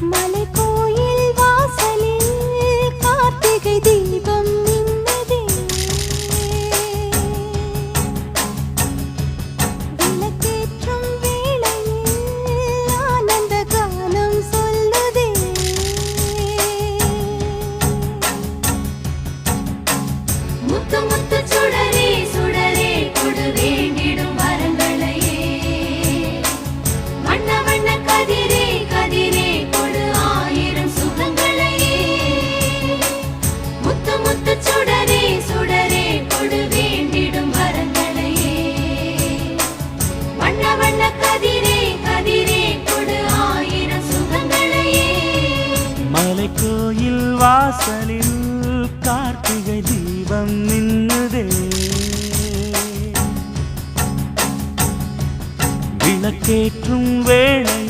மலைக்கோயில் வாசலில் கார்த்திகை தீபம் மின்னுதே. விளக்கேற்றும் வேளையில் ஆனந்த கானம் சொல்லுதே. முத்து முத்து சுடரே சுடரே கொடு வேண்டிடும் வரங்களையே. வண்ண வண்ண கதிரே கதிரே கொடு ஆயிரம் சுகங்களையே. முத்து முத்து சுடரே சுடரே கொடு வேண்டிடும் வரங்களையே. வண்ண வண்ண கதிரே கதிரே கொடு ஆயிரம் சுகங்களையே. மலைக்கோயில் வாசலில் கார்த்திகை தீபம் மின்னுதே. விளக்கேற்றும் வேளை